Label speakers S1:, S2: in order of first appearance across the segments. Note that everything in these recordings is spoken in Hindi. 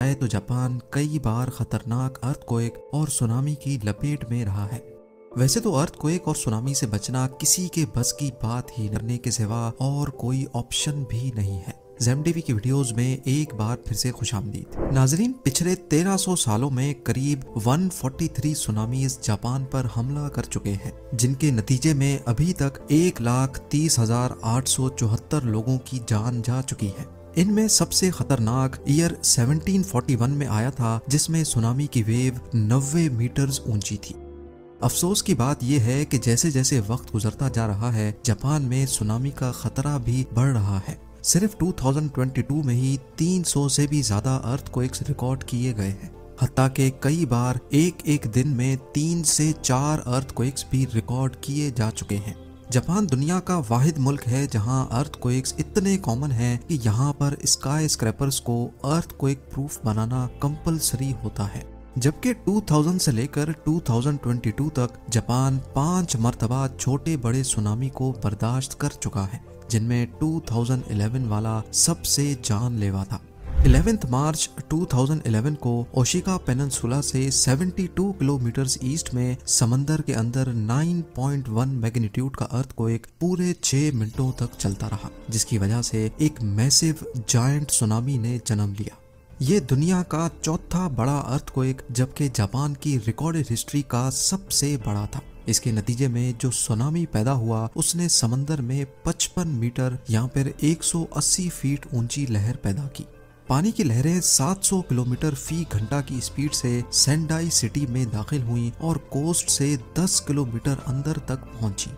S1: है तो जापान कई बार खतरनाक अर्थक्वेक और सुनामी की लपेट में रहा है। वैसे तो अर्थक्वेक और सुनामी से बचना किसी के बस की बात ही करने के सिवा और कोई ऑप्शन भी नहीं है। ज़ेम की वीडियोस में एक बार फिर से खुशामदीद। नाजरीन, पिछले 1300 सालों में करीब 143 सुनामीज जापान पर हमला कर चुके हैं, जिनके नतीजे में अभी तक 1,30,874 लोगों की जान जा चुकी है। इनमें सबसे खतरनाक ईयर 1741 में आया था, जिसमें सुनामी की वेव 90 मीटर्स ऊंची थी। अफसोस की बात यह है कि जैसे जैसे वक्त गुजरता जा रहा है, जापान में सुनामी का खतरा भी बढ़ रहा है। सिर्फ 2022 में ही 300 से भी ज्यादा अर्थक्वेक्स रिकॉर्ड किए गए हैं। हत्ता के कई बार एक दिन में 3 से 4 अर्थक्वेक्स भी रिकॉर्ड किए जा चुके हैं। जापान दुनिया का वाहिद मुल्क है जहां अर्थक्वेक्स इतने कॉमन हैं कि यहां पर स्काई स्क्रैपर्स को अर्थक्वेक प्रूफ बनाना कंपलसरी होता है। जबकि 2000 से लेकर 2022 तक जापान 5 मर्तबा छोटे बड़े सुनामी को बर्दाश्त कर चुका है, जिनमें 2011 वाला सबसे जानलेवा था। 11 मार्च 2011 को ओशिका पेनिनसुला से 72 किलोमीटर ईस्ट में समंदर के अंदर 9.1 मैग्नीट्यूड का अर्थक्वेक पूरे 6 मिनटों तक चलता रहा, जिसकी वजह से एक मैसिव जायंट सुनामी ने जन्म लिया। ये दुनिया का चौथा बड़ा अर्थक्वेक, जबकि जापान की रिकॉर्डेड हिस्ट्री का सबसे बड़ा था। इसके नतीजे में जो सुनामी पैदा हुआ उसने समंदर में 55 मीटर या फिर 180 फीट ऊंची लहर पैदा की। पानी की लहरें 700 किलोमीटर फी घंटा की स्पीड से सेंडाई सिटी में दाखिल हुई और कोस्ट से 10 किलोमीटर अंदर तक पहुंची।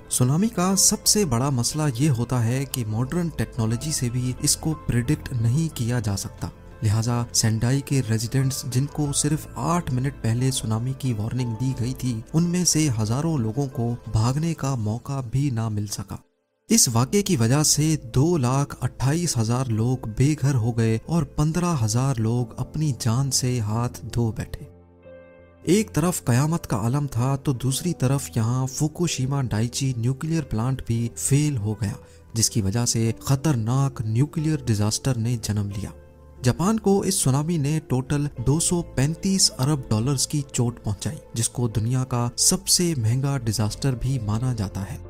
S1: सुनामी का सबसे बड़ा मसला ये होता है कि मॉडर्न टेक्नोलॉजी से भी इसको प्रिडिक्ट नहीं किया जा सकता। लिहाजा सेंडाई के रेजिडेंट्स, जिनको सिर्फ 8 मिनट पहले सुनामी की वार्निंग दी गई थी, उनमें से हजारों लोगों को भागने का मौका भी ना मिल सका। इस वाक़े की वजह से 2,28,000 लोग बेघर हो गए और 15,000 लोग अपनी जान से हाथ धो बैठे। एक तरफ कयामत का आलम था तो दूसरी तरफ यहाँ फुकुशिमा डाइची न्यूक्लियर प्लांट भी फेल हो गया, जिसकी वजह से खतरनाक न्यूक्लियर डिजास्टर ने जन्म लिया। जापान को इस सुनामी ने टोटल 235 अरब डॉलर्स की चोट पहुंचाई, जिसको दुनिया का सबसे महंगा डिजास्टर भी माना जाता है।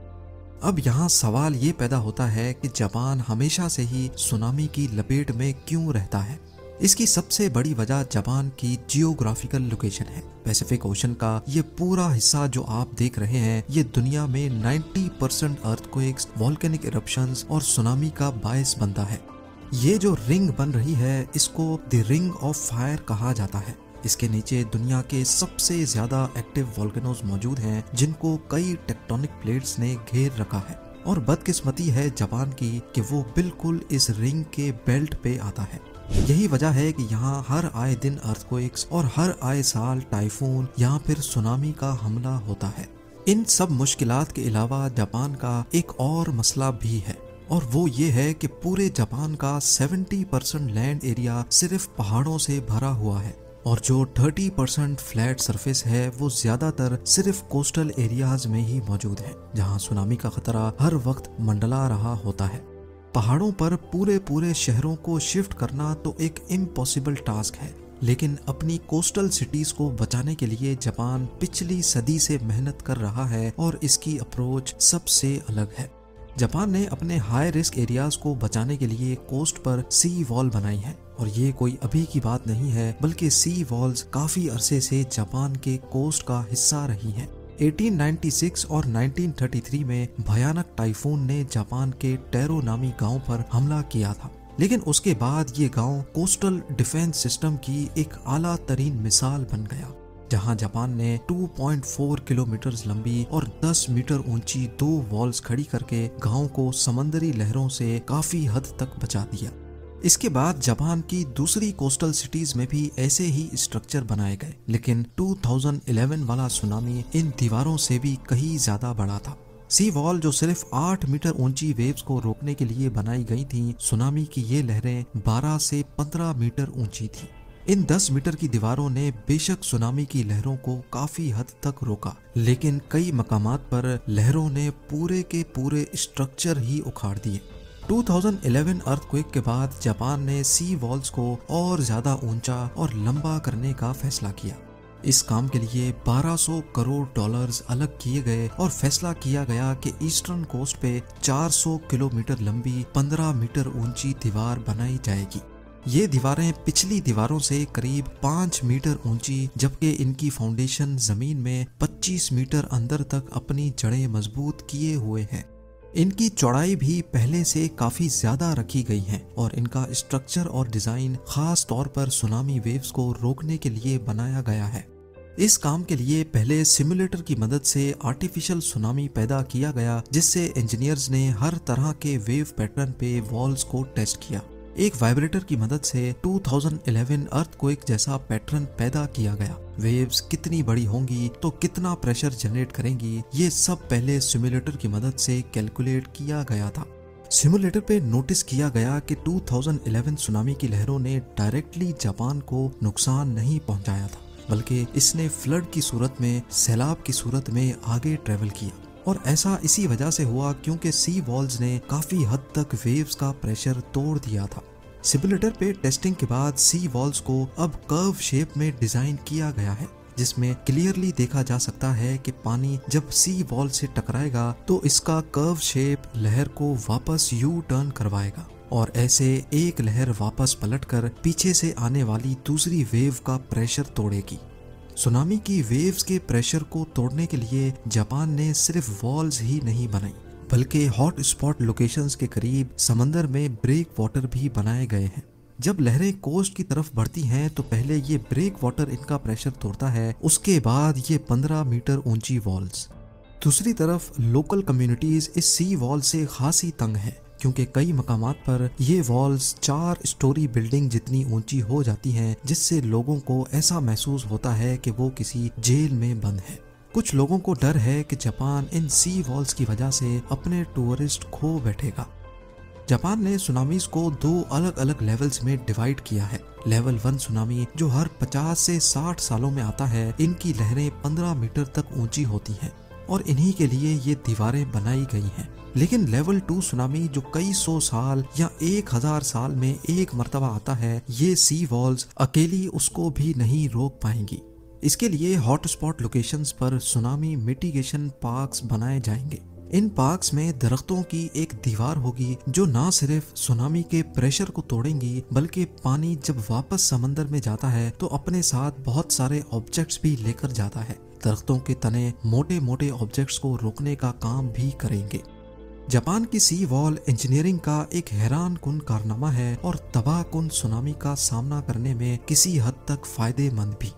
S1: अब यहाँ सवाल ये पैदा होता है कि जापान हमेशा से ही सुनामी की लपेट में क्यों रहता है। इसकी सबसे बड़ी वजह जापान की जियोग्राफिकल लोकेशन है। पैसिफिक ओशन का ये पूरा हिस्सा जो आप देख रहे हैं, ये दुनिया में 90% अर्थक्वेक्स, वोल्केनिक इरप्शंस और सुनामी का बायस बनता है। ये जो रिंग बन रही है, इसको द रिंग ऑफ फायर कहा जाता है। इसके नीचे दुनिया के सबसे ज्यादा एक्टिव वोल्केनोज मौजूद हैं, जिनको कई टेक्टोनिक प्लेट्स ने घेर रखा है। और बदकिस्मती है जापान की कि वो बिल्कुल इस रिंग के बेल्ट पे आता है। यही वजह है कि यहाँ हर आए दिन अर्थक्वेक्स और हर आए साल टाइफून या फिर सुनामी का हमला होता है। इन सब मुश्किलात के अलावा जापान का एक और मसला भी है, और वो ये है कि पूरे जापान का 70% लैंड एरिया सिर्फ पहाड़ों से भरा हुआ है, और जो 30% फ्लैट सरफेस है वो ज्यादातर सिर्फ कोस्टल एरियाज में ही मौजूद है, जहाँ सुनामी का खतरा हर वक्त मंडला रहा होता है। पहाड़ों पर पूरे शहरों को शिफ्ट करना तो एक इम्पॉसिबल टास्क है, लेकिन अपनी कोस्टल सिटीज को बचाने के लिए जापान पिछली सदी से मेहनत कर रहा है और इसकी अप्रोच सबसे अलग है। जापान ने अपने हाई रिस्क एरियाज को बचाने के लिए कोस्ट पर सी वॉल बनाई है, और ये कोई अभी की बात नहीं है, बल्कि सी वॉल्स काफी अरसे से जापान के कोस्ट का हिस्सा रही हैं। 1896 और 1933 में भयानक टाइफून ने जापान के टेरो नामी गांव पर हमला किया था, लेकिन उसके बाद ये गांव कोस्टल डिफेंस सिस्टम की एक आला तरीन मिसाल बन गया, जहां जापान ने 2.4 किलोमीटर लंबी और 10 मीटर ऊंची 2 वॉल्स खड़ी करके गांव को समंदरी लहरों से काफी हद तक बचा दिया। इसके बाद जापान की दूसरी कोस्टल सिटीज में भी ऐसे ही स्ट्रक्चर बनाए गए, लेकिन 2011 वाला सुनामी इन दीवारों से भी कहीं ज्यादा बड़ा था। सी वॉल जो सिर्फ 8 मीटर ऊंची वेव्स को रोकने के लिए बनाई गई थी, सुनामी की ये लहरें 12 से 15 मीटर ऊंची थी। इन 10 मीटर की दीवारों ने बेशक सुनामी की लहरों को काफी हद तक रोका, लेकिन कई मकामात पर लहरों ने पूरे के पूरे स्ट्रक्चर ही उखाड़ दिए। 2011 अर्थक्वेक के बाद जापान ने सी वॉल्स को और ज्यादा ऊंचा और लंबा करने का फैसला किया। इस काम के लिए 1200 करोड़ डॉलर्स अलग किए गए और फैसला किया गया कि ईस्टर्न कोस्ट पे 400 किलोमीटर लंबी 15 मीटर ऊंची दीवार बनाई जाएगी। ये दीवारें पिछली दीवारों से करीब 5 मीटर ऊंची, जबकि इनकी फाउंडेशन जमीन में 25 मीटर अंदर तक अपनी जड़ें मजबूत किए हुए हैं। इनकी चौड़ाई भी पहले से काफी ज्यादा रखी गई है और इनका स्ट्रक्चर और डिजाइन खास तौर पर सुनामी वेव्स को रोकने के लिए बनाया गया है। इस काम के लिए पहले सिमुलेटर की मदद से आर्टिफिशियल सुनामी पैदा किया गया, जिससे इंजीनियर्स ने हर तरह के वेव पैटर्न पे वॉल्स को टेस्ट किया। एक वाइब्रेटर की मदद से 2011 अर्थक्वेक जैसा पैटर्न पैदा किया गया। वेव्स कितनी बड़ी होंगी तो कितना प्रेशर जनरेट करेंगी, ये सब पहले सिमुलेटर की मदद से कैलकुलेट किया गया था। सिमुलेटर पे नोटिस किया गया कि 2011 सुनामी की लहरों ने डायरेक्टली जापान को नुकसान नहीं पहुंचाया था, बल्कि इसने फ्लड की सूरत में, सैलाब की सूरत में आगे ट्रेवल किया। और ऐसा इसी वजह से हुआ क्योंकि सी वॉल्स ने काफी हद तक वेव्स का प्रेशर तोड़ दिया था। सिमुलेटर पे टेस्टिंग के बाद सी वॉल्स को अब कर्व शेप में डिजाइन किया गया है, जिसमें क्लियरली देखा जा सकता है कि पानी जब सी वॉल से टकराएगा तो इसका कर्व शेप लहर को वापस यू टर्न करवाएगा और ऐसे एक लहर वापस पलटकर पीछे से आने वाली दूसरी वेव का प्रेशर तोड़ेगी। सुनामी की वेव्स के प्रेशर को तोड़ने के लिए जापान ने सिर्फ वॉल्स ही नहीं बनाई, बल्कि हॉट स्पॉट लोकेशंस के करीब समंदर में ब्रेक वाटर भी बनाए गए हैं। जब लहरें कोस्ट की तरफ बढ़ती हैं तो पहले ये ब्रेक वाटर इनका प्रेशर तोड़ता है, उसके बाद ये 15 मीटर ऊंची वॉल्स। दूसरी तरफ लोकल कम्युनिटीज इस सी वॉल से खासी तंग है, क्योंकि कई मकामात पर ये वॉल्स 4 स्टोरी बिल्डिंग जितनी ऊंची हो जाती हैं, जिससे लोगों को ऐसा महसूस होता है कि वो किसी जेल में बंद है। कुछ लोगों को डर है कि जापान इन सी वॉल्स की वजह से अपने टूरिस्ट खो बैठेगा। जापान ने सुनामीज को 2 अलग अलग लेवल्स में डिवाइड किया है। लेवल 1 सुनामी जो हर 50 से 60 सालों में आता है, इनकी लहरें 15 मीटर तक ऊंची होती हैं और इन्हीं के लिए ये दीवारें बनाई गई हैं। लेकिन लेवल 2 सुनामी जो कई 100 साल या 1000 साल में एक मर्तबा आता है, ये सी वॉल्स अकेली उसको भी नहीं रोक पाएंगी। इसके लिए हॉटस्पॉट लोकेशंस पर सुनामी मिटिगेशन पार्क्स बनाए जाएंगे। इन पार्क्स में दरख्तों की एक दीवार होगी जो न सिर्फ सुनामी के प्रेशर को तोड़ेंगी, बल्कि पानी जब वापस समंदर में जाता है तो अपने साथ बहुत सारे ऑब्जेक्ट्स भी लेकर जाता है। दरख्तों के तने मोटे मोटे ऑब्जेक्ट्स को रोकने का काम भी करेंगे। जापान की सी वॉल इंजीनियरिंग का एक हैरान कुन कारनामा है और तबाह कुन सुनामी का सामना करने में किसी हद तक फायदेमंद भी।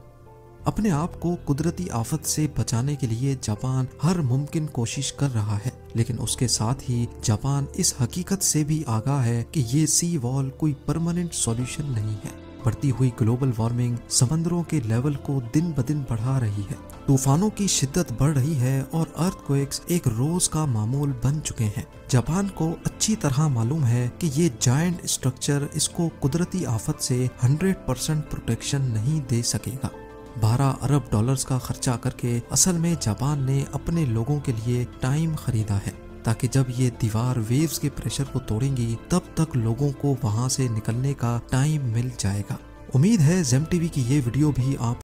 S1: अपने आप को कुदरती आफत से बचाने के लिए जापान हर मुमकिन कोशिश कर रहा है, लेकिन उसके साथ ही जापान इस हकीकत से भी आगाह है कि ये सी वॉल कोई परमानेंट सॉल्यूशन नहीं है। बढ़ती हुई ग्लोबल वार्मिंग समंदरों के लेवल को दिन ब दिन बढ़ा रही है, तूफानों की शिद्दत बढ़ रही है और अर्थक्वेक्स एक रोज का मामूल बन चुके हैं। जापान को अच्छी तरह मालूम है कि ये जायंट स्ट्रक्चर इसको कुदरती आफत से 100% प्रोटेक्शन नहीं दे सकेगा। 12 अरब डॉलर्स का खर्चा करके असल में जापान ने अपने लोगों के लिए टाइम खरीदा है, ताकि जब ये दीवार वेव्स के प्रेशर को तोड़ेंगी तब तक लोगों को वहां से निकलने का टाइम मिल जाएगा। उम्मीद है जेम टीवी की ये वीडियो भी आप